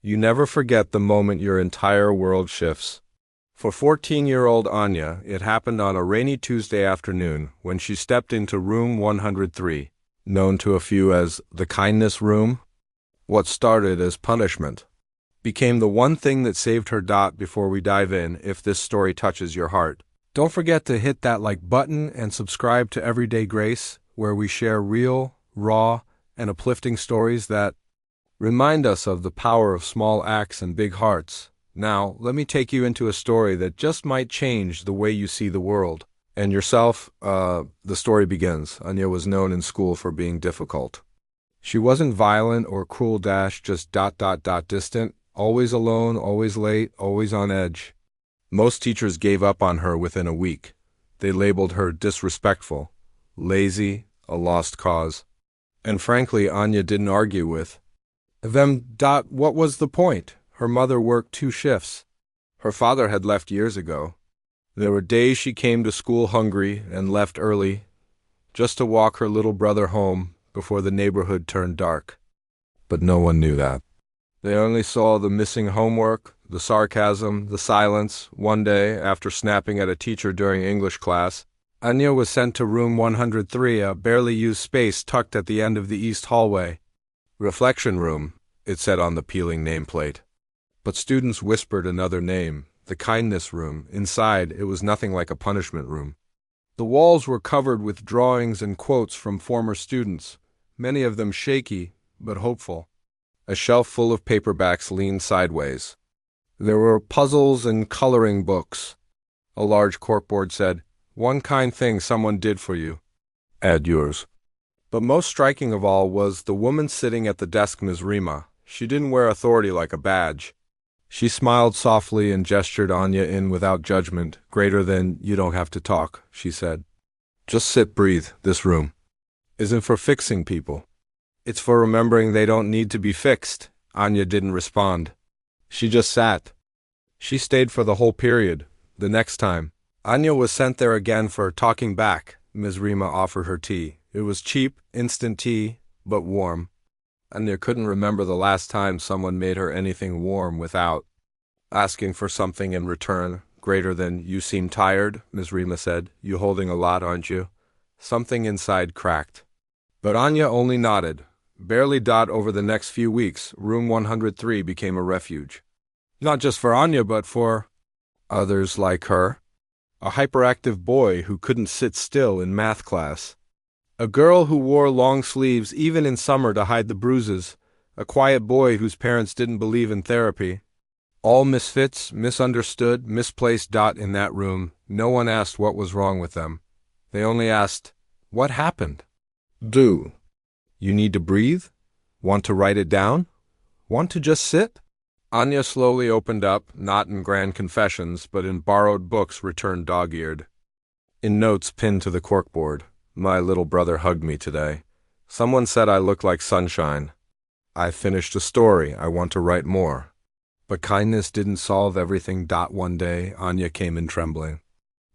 You never forget the moment your entire world shifts. For 14-year-old Anya, it happened on a rainy Tuesday afternoon when she stepped into room 103, known to a few as the kindness room. What started as punishment became the one thing that saved her. Before we dive in, if this story touches your heart, don't forget to hit that like button and subscribe to Everyday Grace, where we share real, raw, and uplifting stories that remind us of the power of small acts and big hearts. Now, let me take you into a story that just might change the way you see the world and yourself. The story begins. Anya was known in school for being difficult. She wasn't violent or cruel, just ... distant, always alone, always late, always on edge. Most teachers gave up on her within a week. They labeled her disrespectful, lazy, a lost cause. And frankly, Anya didn't argue with them. What was the point? Her mother worked 2 shifts. Her father had left years ago. There were days she came to school hungry and left early, just to walk her little brother home before the neighborhood turned dark. But no one knew that. They only saw the missing homework, the sarcasm, the silence. One day, after snapping at a teacher during English class, Anya was sent to room 103, a barely used space tucked at the end of the east hallway. Reflection room, it said on the peeling nameplate. But students whispered another name, the kindness room. Inside, it was nothing like a punishment room. The walls were covered with drawings and quotes from former students, many of them shaky but hopeful. A shelf full of paperbacks leaned sideways. There were puzzles and coloring books. A large corkboard said, "One kind thing someone did for you. Add yours." But most striking of all was the woman sitting at the desk, Ms. Rima. She didn't wear authority like a badge. She smiled softly and gestured Anya in without judgment. Greater than, "You don't have to talk," she said. "Just sit, breathe. This room isn't for fixing people. It's for remembering they don't need to be fixed." Anya didn't respond. She just sat. She stayed for the whole period. The next time, Anya was sent there again for talking back. Ms. Rima offered her tea. It was cheap, instant tea, but warm. Anya couldn't remember the last time someone made her anything warm without asking for something in return. Greater than, "You seem tired," Ms. Rima said. "You holding a lot, aren't you?" Something inside cracked. But Anya only nodded. Barely. Over the next few weeks, room 103 became a refuge. Not just for Anya, but for others like her. A hyperactive boy who couldn't sit still in math class. A girl who wore long sleeves even in summer to hide the bruises. A quiet boy whose parents didn't believe in therapy. All misfits, misunderstood, misplaced. In that room, no one asked what was wrong with them. They only asked, "What happened? Do you need to breathe? Want to write it down? Want to just sit?" Anya slowly opened up, not in grand confessions, but in borrowed books returned dog-eared. In notes pinned to the corkboard, "My little brother hugged me today. Someone said I look like sunshine. I finished a story. I want to write more." But kindness didn't solve everything. One day, Anya came in trembling.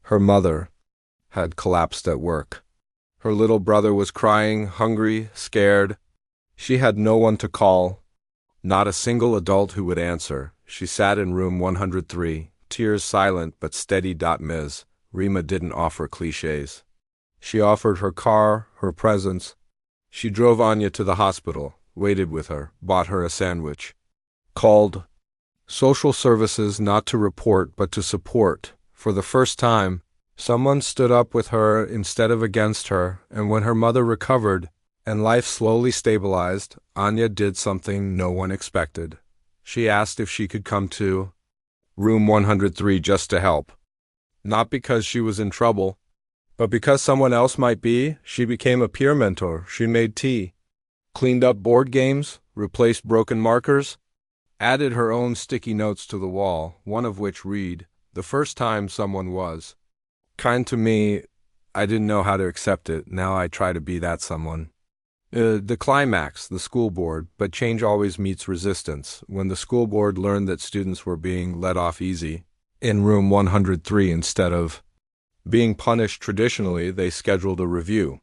Her mother had collapsed at work. Her little brother was crying, hungry, scared. She had no one to call. Not a single adult who would answer. She sat in room 103, tears silent but steady. Ms. Rima didn't offer cliches. She offered her car, her presence. She drove Anya to the hospital, waited with her, bought her a sandwich. Called social services not to report but to support. For the first time, someone stood up with her instead of against her, and when her mother recovered and life slowly stabilized, Anya did something no one expected. She asked if she could come to room 103 just to help. Not because she was in trouble, but because someone else might be. She became a peer mentor. She made tea, cleaned up board games, replaced broken markers, added her own sticky notes to the wall, one of which read, "The first time someone was kind to me, I didn't know how to accept it. Now I try to be that someone." The climax, the school board, but change always meets resistance. When the school board learned that students were being let off easy in room 103 instead of being punished traditionally, they scheduled a review.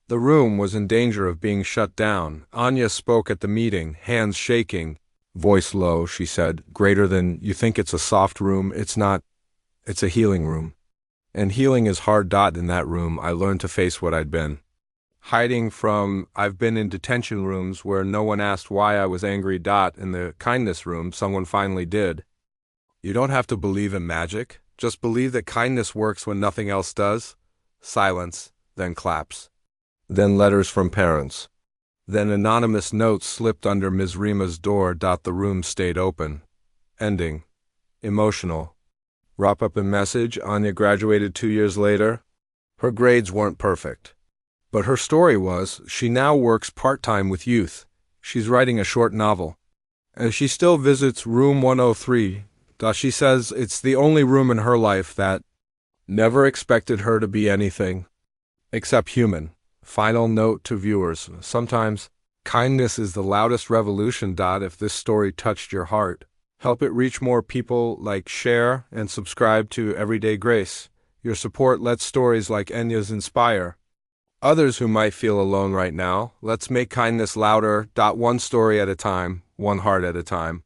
The room was in danger of being shut down. Anya spoke at the meeting, hands shaking, Voice low, she said, greater than you think. It's a soft room. It's not. It's a healing room. And healing is hard. In that room, I learned to face what I'd been hiding from. I've been in detention rooms where no one asked why I was angry. In the kindness room, someone finally did. You don't have to believe in magic. Just believe that kindness works when nothing else does. Silence, then claps. Then letters from parents. Then anonymous notes slipped under Ms. Rima's door. The room stayed open. Ending. Emotional. Wrap up in message. Anya graduated 2 years later. Her grades weren't perfect. But her story was. She now works part-time with youth. She's writing a short novel. And she still visits room 103. She says it's the only room in her life that never expected her to be anything except human. Final note to viewers. Sometimes kindness is the loudest revolution. If this story touched your heart, help it reach more people. Like, share, and subscribe to Everyday Grace. Your support lets stories like Anya's inspire others who might feel alone right now. Let's make kindness louder. One story at a time, one heart at a time.